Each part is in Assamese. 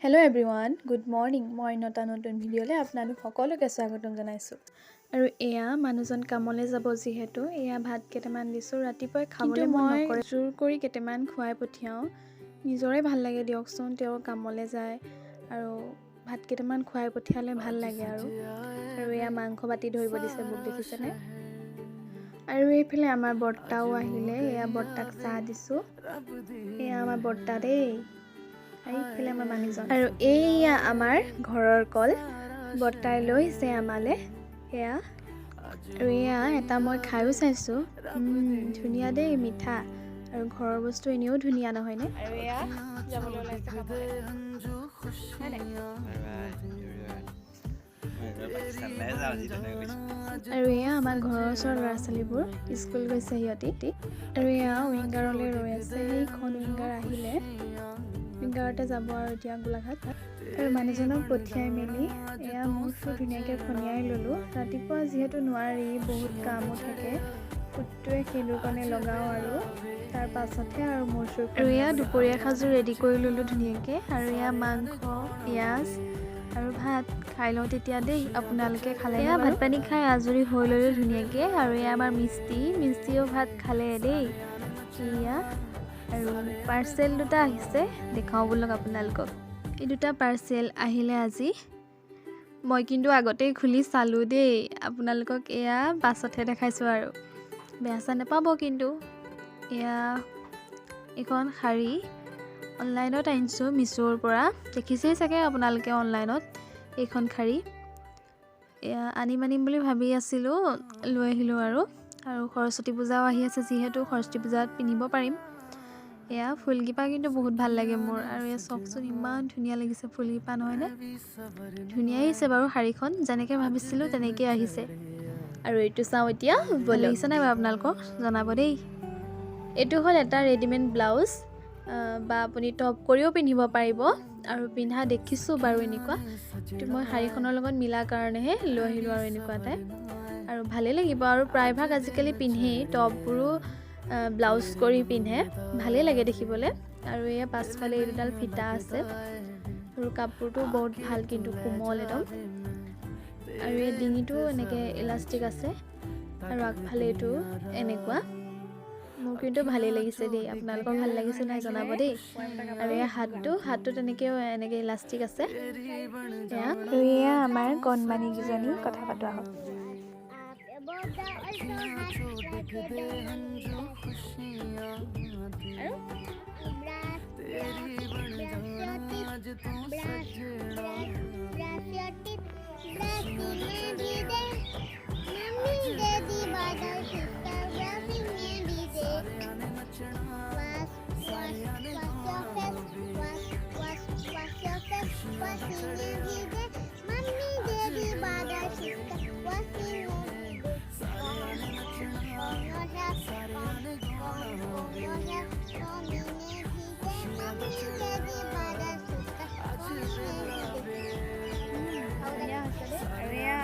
Hello everyone, good morning. মই নটা নতুন ভিডিঅ'লে আপোনালোক সকলোকে স্বাগতম জনাইছো। আৰু এয়া মানুহজন কামলৈ যাব যিহেতু এয়া ভাত কেইটামান দিছো ৰাতিপুৱাই খাবলৈ মন নকৰে জোৰ কৰি কেইটামান খুৱাই পঠিয়াও নিজৰে ভাল লাগে দিয়কচোন তেওঁ কামলৈ যায় আৰু ভাত কেইটামান খুৱাই পঠিয়ালে ভাল লাগে আৰু এয়া মাংস বাটি ধৰিব দিছে মোক দেখিছেনে আৰু এইফালে আমাৰ বৰ্তাও আহিলে এয়া বৰ্তাক চাহ দিছো এয়া আমাৰ বৰ্তা দেই এইফালে আমাৰ মানুহজন আৰু এয়া আমাৰ ঘৰৰ কল বৰ্তাই লৈছে আমালে এয়া আৰু এয়া এটা মই খাইও চাইছো ধুনীয়া দেই মিঠা আৰু ঘৰৰ বস্তু এনেও ধুনীয়া নহয়নে আৰু এয়া যাবলৈ ওলাইছে কামলৈ আৰু এয়া আমাৰ ঘৰৰ ওচৰৰ ল'ৰা ছোৱালীবোৰ স্কুল গৈছে সিহঁতি আৰু এয়া উইংগাৰলৈ ৰৈ আছে সেইখন উইংগাৰ আহিলে উইংগাৰতে যাব আৰু এতিয়া গোলাঘাট আৰু মানুহজনক পঠিয়াই মেলি এয়া মোৰ চুৰ ধুনীয়াকৈ ফনিয়াই ল'লোঁ ৰাতিপুৱা যিহেতু নোৱাৰি বহুত কামো থাকে ফুটটোৱে সেইটোৰ কাৰণে লগাওঁ আৰু তাৰ পাছতহে আৰু মোৰ চুৰ আৰু এয়া দুপৰীয়া সাজু ৰেডি কৰি ল'লোঁ ধুনীয়াকৈ আৰু এয়া মাংস পিঁয়াজ আৰু ভাত খাই লওঁ তেতিয়া দেই আপোনালোকে খালে এয়া ভাত পানী খাই আজৰি হৈ ল'লোঁ ধুনীয়াকৈ আৰু এয়া আমাৰ মিষ্টিও ভাত খালে দেই এয়া আৰু পাৰ্চেল দুটা আহিছে দেখাওঁ বোলক আপোনালোকক এই দুটা পাৰ্চেল আহিলে আজি মই কিন্তু আগতেই খুলি চালোঁ দেই আপোনালোকক এয়া পাছতহে দেখাইছোঁ আৰু বেয়া চা নাপাব কিন্তু এয়া এখন শাৰী অনলাইনত আনিছোঁ মিছোৰ পৰা দেখিছেই চাগে আপোনালোকে অনলাইনত এইখন শাৰী এয়া আনিম বুলি ভাবি আছিলোঁ লৈ আহিলোঁ আৰু সৰস্বতী পূজাও আহি আছে যিহেতু সৰস্বতী পূজাত পিন্ধিব পাৰিম এয়া ফুলকিপা কিন্তু বহুত ভাল লাগে মোৰ আৰু এয়া চকচোন ইমান ধুনীয়া লাগিছে ফুলকিপা নহয়নে ধুনীয়া আহিছে বাৰু শাৰীখন যেনেকৈ ভাবিছিলোঁ তেনেকৈ আহিছে আৰু এইটো চাওঁ এতিয়া লাগিছে নাই বাৰু আপোনালোকক জনাব দেই এইটো হ'ল এটা ৰেডিমেড ব্লাউজ বা আপুনি টপ কৰিও পিন্ধিব পাৰিব আৰু পিন্ধা দেখিছোঁ বাৰু এনেকুৱা এইটো মই শাৰীখনৰ লগত মিলাৰ কাৰণেহে লৈ আহিলোঁ আৰু এনেকুৱা এটাই আৰু ভালেই লাগিব আৰু প্ৰায়ভাগ আজিকালি পিন্ধেই টপবোৰো ব্লাউজ কৰি পিন্ধে ভালেই লাগে দেখিবলৈ আৰু এয়া পাছফালে এই দুডাল ফিটা আছে আৰু কাপোৰটো বহুত ভাল কিন্তু কোমল একদম আৰু এই ডিঙিটো এনেকৈ ইলাষ্টিক আছে আৰু আগফালে এইটো এনেকুৱা মোৰ কিন্তু ভালেই লাগিছে দেই আপোনালোকৰ ভাল লাগিছে নাই জনাব দেই আৰু এয়া হাতটো এনেকৈ ইলাষ্টিক আছে এয়া আৰু এয়া আমাৰ কণমানিকেইজনী কথা পাতো আহক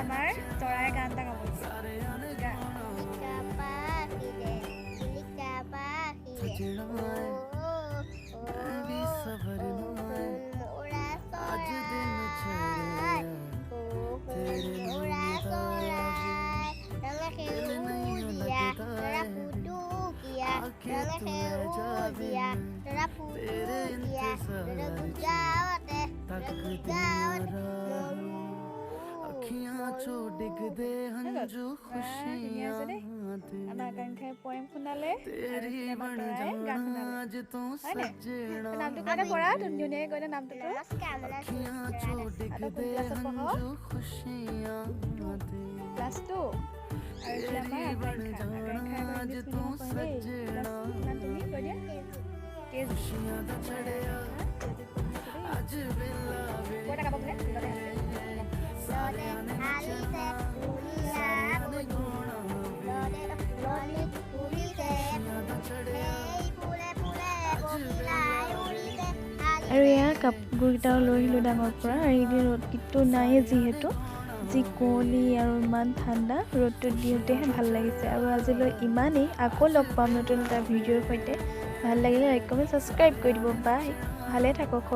আমাৰ তৰাই গান এটা গাব আমাৰ আকাংক্ষাই পয়েম শুনালে নামটো কাৰণে পঢ়া ধুনীয়াকৈ কৈলে নামটো ক্লাছ 2 আৰু আমাৰ আৰু এয়া কাপোৰকেইটাও লৈ আহিলোঁ ডাঙৰ পৰা আৰু এই ৰ'দটো নাই যিহেতু যি কুঁৱলী আৰু ইমান ঠাণ্ডা ৰ'দটো দিওঁতেহে ভাল লাগিছে আৰু আজিলৈ ইমানেই আকৌ লগ পাম নতুন এটা ভিডিঅ'ৰ সৈতে ভাল লাগিলে লাইক কমেণ্ট ছাবস্ক্ৰাইব কৰি দিব বাই ভালে থাকক